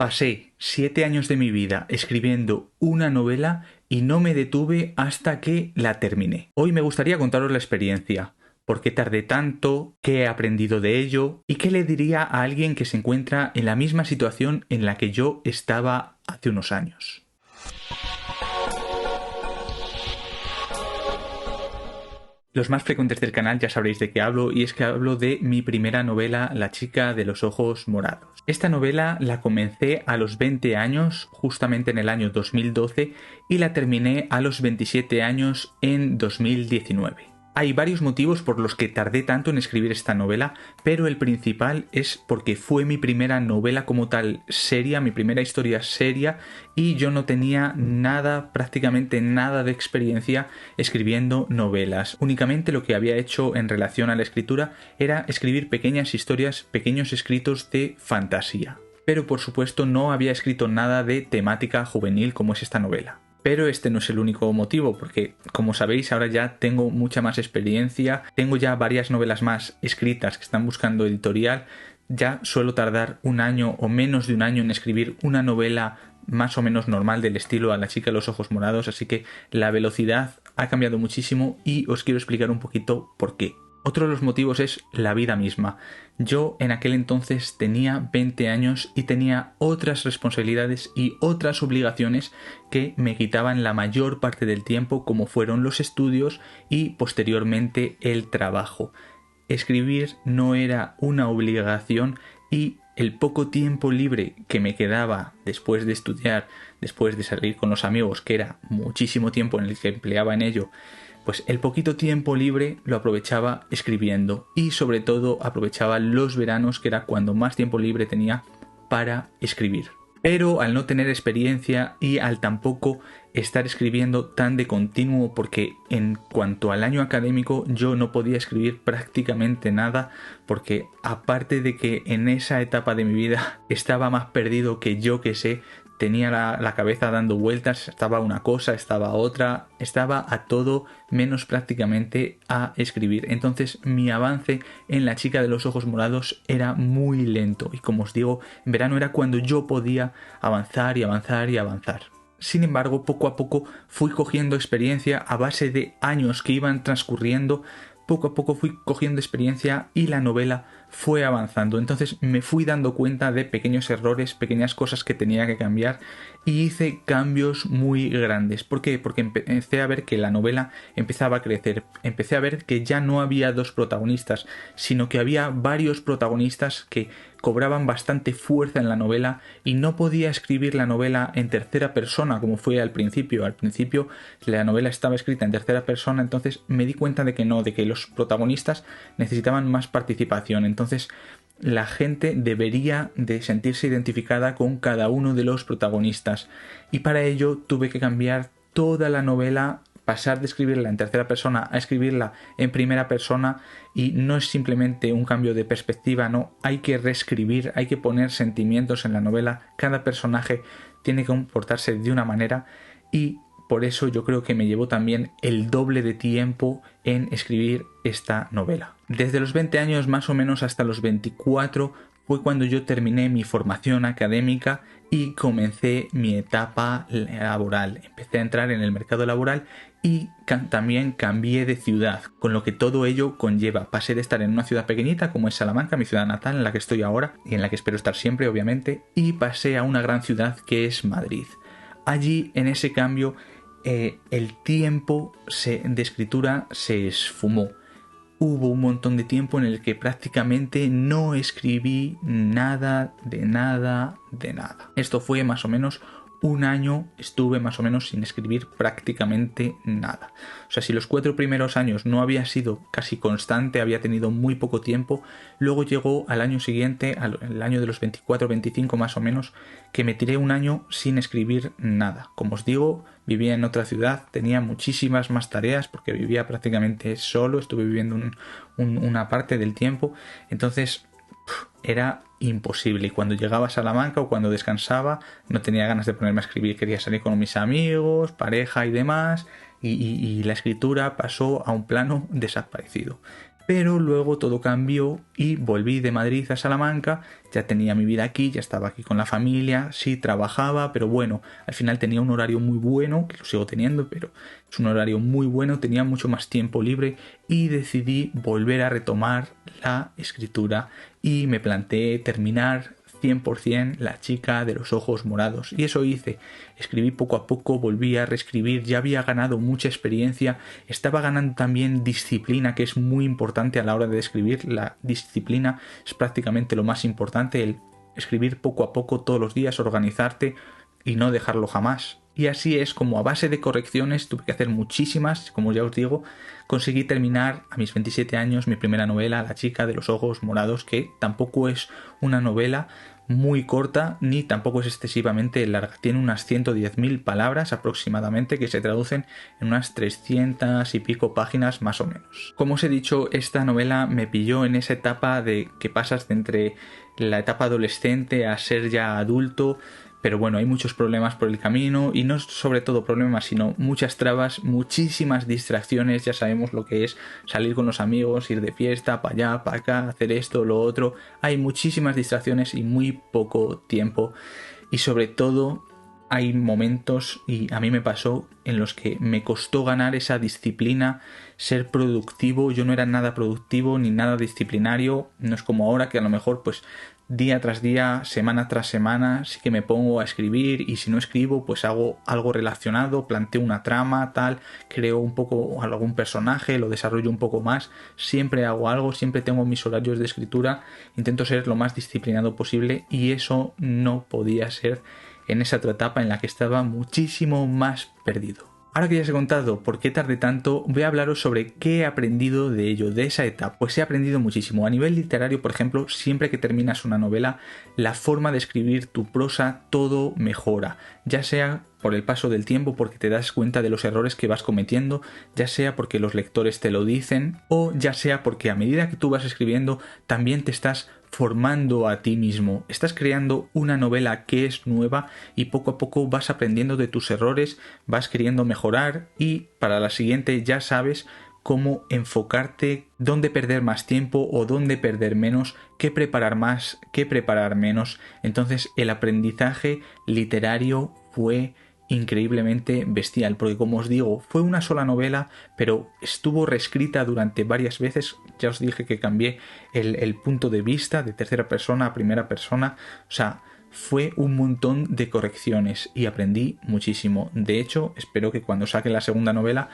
Pasé 7 años de mi vida escribiendo una novela y no me detuve hasta que la terminé. Hoy me gustaría contaros la experiencia, por qué tardé tanto, qué he aprendido de ello y qué le diría a alguien que se encuentra en la misma situación en la que yo estaba hace unos años. Los más frecuentes del canal ya sabréis de qué hablo, y es que hablo de mi primera novela, La chica de los ojos morados. Esta novela la comencé a los 20 años, justamente en el año 2012, y la terminé a los 27 años en 2019. Hay varios motivos por los que tardé tanto en escribir esta novela, pero el principal es porque fue mi primera novela como tal seria, mi primera historia seria, y yo no tenía nada, prácticamente nada de experiencia escribiendo novelas. Únicamente lo que había hecho en relación a la escritura era escribir pequeñas historias, pequeños escritos de fantasía. Pero por supuesto no había escrito nada de temática juvenil como es esta novela. Pero este no es el único motivo, porque como sabéis ahora ya tengo mucha más experiencia, tengo ya varias novelas más escritas que están buscando editorial, ya suelo tardar un año o menos de un año en escribir una novela más o menos normal del estilo A la chica de los ojos morados, así que la velocidad ha cambiado muchísimo y os quiero explicar un poquito por qué. Otro de los motivos es la vida misma. Yo en aquel entonces tenía 20 años y tenía otras responsabilidades y otras obligaciones que me quitaban la mayor parte del tiempo, como fueron los estudios y posteriormente el trabajo. Escribir no era una obligación y el poco tiempo libre que me quedaba después de estudiar, después de salir con los amigos, que era muchísimo tiempo en el que empleaba en ello, pues el poquito tiempo libre lo aprovechaba escribiendo, y sobre todo aprovechaba los veranos, que era cuando más tiempo libre tenía para escribir. Pero al no tener experiencia y al tampoco estar escribiendo tan de continuo, porque en cuanto al año académico yo no podía escribir prácticamente nada, porque aparte de que en esa etapa de mi vida estaba más perdido que yo que sé, tenía la cabeza dando vueltas, estaba una cosa, estaba otra, estaba a todo menos prácticamente a escribir. Entonces mi avance en La chica de los ojos morados era muy lento, y como os digo, en verano era cuando yo podía avanzar y avanzar y avanzar. Sin embargo, poco a poco fui cogiendo experiencia a base de años que iban transcurriendo. Poco a poco fui cogiendo experiencia y la novela fue avanzando. Entonces me fui dando cuenta de pequeños errores, pequeñas cosas que tenía que cambiar, y hice cambios muy grandes. ¿Por qué? Porque empecé a ver que la novela empezaba a crecer. Empecé a ver que ya no había dos protagonistas, sino que había varios protagonistas que cobraban bastante fuerza en la novela, y no podía escribir la novela en tercera persona como fue al principio. Al principio la novela estaba escrita en tercera persona, entonces me di cuenta de que no, de que los protagonistas necesitaban más participación. Entonces la gente debería de sentirse identificada con cada uno de los protagonistas, y para ello tuve que cambiar toda la novela, pasar de escribirla en tercera persona a escribirla en primera persona. Y no es simplemente un cambio de perspectiva, no, hay que reescribir, hay que poner sentimientos en la novela, cada personaje tiene que comportarse de una manera, y por eso yo creo que me llevó también el doble de tiempo en escribir esta novela. Desde los 20 años más o menos hasta los 24 fue cuando yo terminé mi formación académica y comencé mi etapa laboral. Empecé a entrar en el mercado laboral y también cambié de ciudad, con lo que todo ello conlleva. Pasé de estar en una ciudad pequeñita como es Salamanca, mi ciudad natal, en la que estoy ahora y en la que espero estar siempre, obviamente, y pasé a una gran ciudad que es Madrid. Allí, en ese cambio, el tiempo de escritura se esfumó. Hubo un montón de tiempo en el que prácticamente no escribí nada de nada de nada. Esto fue más o menos un año, estuve más o menos sin escribir prácticamente nada. O sea, si los 4 primeros años no había sido casi constante, había tenido muy poco tiempo, luego llegó al año siguiente, al año de los 24, 25 más o menos, que me tiré un año sin escribir nada. Como os digo, vivía en otra ciudad, tenía muchísimas más tareas porque vivía prácticamente solo, estuve viviendo una parte del tiempo, entonces era imposible. Y cuando llegaba a Salamanca o cuando descansaba no tenía ganas de ponerme a escribir, quería salir con mis amigos, pareja y demás, y la escritura pasó a un plano desaparecido. Pero luego todo cambió y volví de Madrid a Salamanca, ya tenía mi vida aquí, ya estaba aquí con la familia, sí trabajaba, pero bueno, al final tenía un horario muy bueno, que lo sigo teniendo, pero es un horario muy bueno, tenía mucho más tiempo libre y decidí volver a retomar la escritura y me planteé terminar 100% La chica de los ojos morados. Y eso hice. Escribí poco a poco, volví a reescribir, ya había ganado mucha experiencia, estaba ganando también disciplina, que es muy importante a la hora de escribir. La disciplina es prácticamente lo más importante, el escribir poco a poco todos los días, organizarte y no dejarlo jamás. Y así es como a base de correcciones, tuve que hacer muchísimas, como ya os digo, conseguí terminar a mis 27 años mi primera novela, La chica de los ojos morados, que tampoco es una novela muy corta ni tampoco es excesivamente larga. Tiene unas 110.000 palabras aproximadamente, que se traducen en unas 300 y pico páginas más o menos. Como os he dicho, esta novela me pilló en esa etapa de que pasas de entre la etapa adolescente a ser ya adulto. Pero bueno, hay muchos problemas por el camino y no sobre todo problemas, sino muchas trabas, muchísimas distracciones. Ya sabemos lo que es salir con los amigos, ir de fiesta, para allá, para acá, hacer esto, lo otro. Hay muchísimas distracciones y muy poco tiempo. Y sobre todo hay momentos, y a mí me pasó, en los que me costó ganar esa disciplina, ser productivo. Yo no era nada productivo ni nada disciplinario. No es como ahora que a lo mejor pues día tras día, semana tras semana, sí que me pongo a escribir y si no escribo, pues hago algo relacionado, planteo una trama, tal, creo un poco algún personaje, lo desarrollo un poco más, siempre hago algo, siempre tengo mis horarios de escritura, intento ser lo más disciplinado posible y eso no podía ser en esa otra etapa en la que estaba muchísimo más perdido. Ahora que ya os he contado por qué tardé tanto, voy a hablaros sobre qué he aprendido de ello, de esa etapa. Pues he aprendido muchísimo. A nivel literario, por ejemplo, siempre que terminas una novela, la forma de escribir tu prosa, todo mejora. Ya sea por el paso del tiempo, porque te das cuenta de los errores que vas cometiendo, ya sea porque los lectores te lo dicen, o ya sea porque a medida que tú vas escribiendo, también te estás formando a ti mismo. Estás creando una novela que es nueva y poco a poco vas aprendiendo de tus errores, vas queriendo mejorar y para la siguiente ya sabes cómo enfocarte, dónde perder más tiempo o dónde perder menos, qué preparar más, qué preparar menos. Entonces el aprendizaje literario fue increíblemente bestial, porque como os digo, fue una sola novela, pero estuvo reescrita durante varias veces. Ya os dije que cambié el punto de vista de tercera persona a primera persona, o sea, fue un montón de correcciones y aprendí muchísimo. De hecho, espero que cuando saque la segunda novela,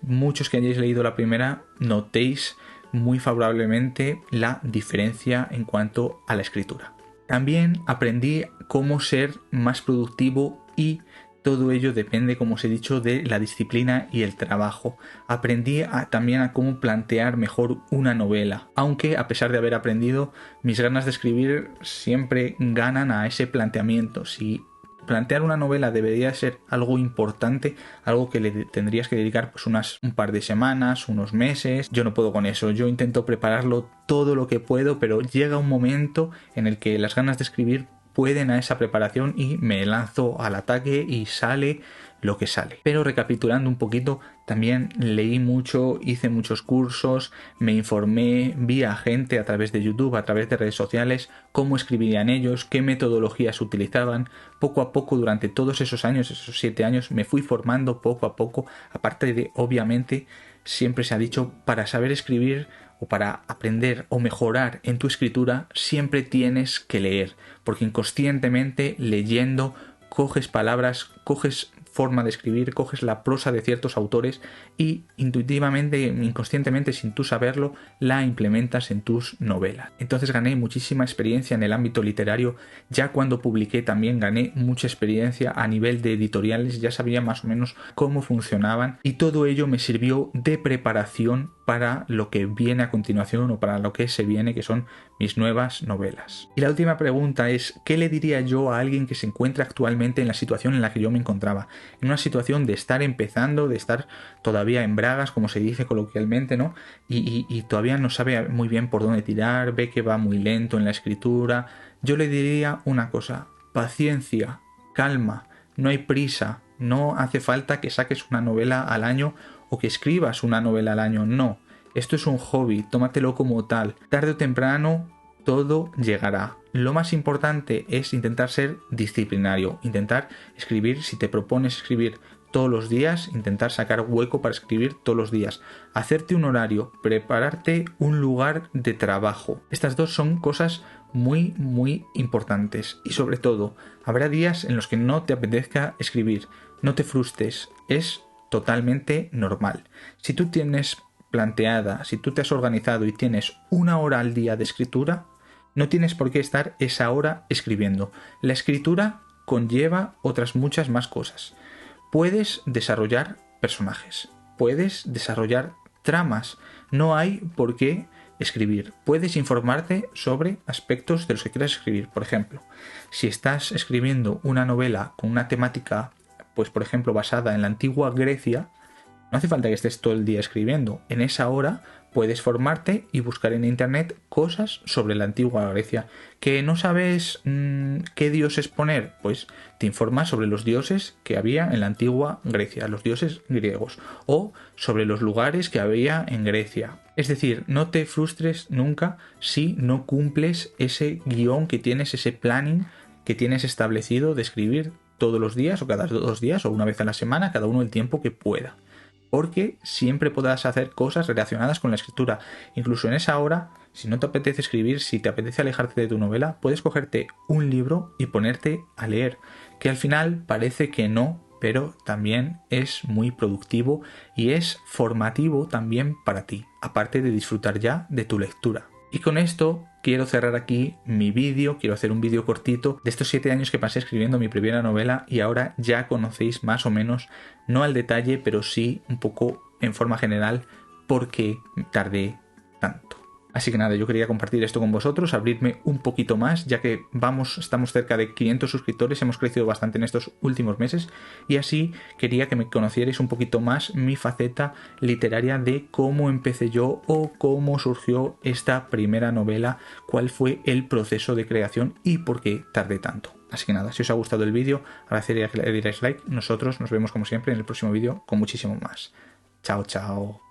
muchos que hayáis leído la primera notéis muy favorablemente la diferencia en cuanto a la escritura. También aprendí cómo ser más productivo y todo ello depende, como os he dicho, de la disciplina y el trabajo. Aprendí también a cómo plantear mejor una novela, aunque a pesar de haber aprendido, mis ganas de escribir siempre ganan a ese planteamiento. Si plantear una novela debería ser algo importante, algo que le tendrías que dedicar pues un par de semanas, unos meses. Yo no puedo con eso, yo intento prepararlo todo lo que puedo, pero llega un momento en el que las ganas de escribir pueden a esa preparación y me lanzo al ataque y sale lo que sale. Pero recapitulando un poquito, también leí mucho, hice muchos cursos, me informé, vi a gente a través de YouTube, a través de redes sociales, cómo escribirían ellos, qué metodologías utilizaban. Poco a poco, durante todos esos años, esos 7 años, me fui formando poco a poco, aparte de, obviamente, siempre se ha dicho, para saber escribir o para aprender o mejorar en tu escritura, siempre tienes que leer, porque inconscientemente leyendo coges palabras, coges forma de escribir, coges la prosa de ciertos autores y intuitivamente, inconscientemente, sin tú saberlo, la implementas en tus novelas. Entonces gané muchísima experiencia en el ámbito literario. Ya cuando publiqué también gané mucha experiencia a nivel de editoriales, ya sabía más o menos cómo funcionaban y todo ello me sirvió de preparación para lo que viene a continuación o para lo que se viene, que son mis nuevas novelas. Y la última pregunta es, ¿qué le diría yo a alguien que se encuentra actualmente en la situación en la que yo me encontraba? En una situación de estar empezando, de estar todavía en bragas, como se dice coloquialmente, ¿no? Y todavía no sabe muy bien por dónde tirar, ve que va muy lento en la escritura. Yo le diría una cosa, paciencia, calma, no hay prisa, no hace falta que saques una novela al año o que escribas una novela al año, no. Esto es un hobby, tómatelo como tal. Tarde o temprano todo llegará. Lo más importante es intentar ser disciplinario, intentar escribir, si te propones escribir todos los días, intentar sacar hueco para escribir todos los días, hacerte un horario, prepararte un lugar de trabajo. Estas dos son cosas muy importantes y sobre todo habrá días en los que no te apetezca escribir, no te frustres, es totalmente normal. Si tú tienes planteada, si tú te has organizado y tienes una hora al día de escritura, no tienes por qué estar esa hora escribiendo. La escritura conlleva otras muchas más cosas. Puedes desarrollar personajes, puedes desarrollar tramas, no hay por qué escribir. Puedes informarte sobre aspectos de los que quieras escribir. Por ejemplo, si estás escribiendo una novela con una temática, pues por ejemplo basada en la antigua Grecia, no hace falta que estés todo el día escribiendo. En esa hora puedes formarte y buscar en internet cosas sobre la antigua Grecia. ¿Que no sabes qué dioses poner? Pues te informas sobre los dioses que había en la antigua Grecia, los dioses griegos, o sobre los lugares que había en Grecia. Es decir, no te frustres nunca si no cumples ese guión que tienes, ese planning que tienes establecido de escribir todos los días o cada 2 días o una vez a la semana, cada uno el tiempo que pueda. Porque siempre podrás hacer cosas relacionadas con la escritura. Incluso en esa hora, si no te apetece escribir, si te apetece alejarte de tu novela, puedes cogerte un libro y ponerte a leer, que al final parece que no, pero también es muy productivo y es formativo también para ti, aparte de disfrutar ya de tu lectura. Y con esto quiero cerrar aquí mi vídeo, quiero hacer un vídeo cortito de estos 7 años que pasé escribiendo mi primera novela y ahora ya conocéis más o menos, no al detalle, pero sí un poco en forma general, por qué tardé tanto. Así que nada, yo quería compartir esto con vosotros, abrirme un poquito más, ya que estamos cerca de 500 suscriptores, hemos crecido bastante en estos últimos meses, y así quería que me conocierais un poquito más mi faceta literaria de cómo empecé yo o cómo surgió esta primera novela, cuál fue el proceso de creación y por qué tardé tanto. Así que nada, si os ha gustado el vídeo, agradecería que le dierais like. Nosotros nos vemos como siempre en el próximo vídeo con muchísimo más. Chao, chao.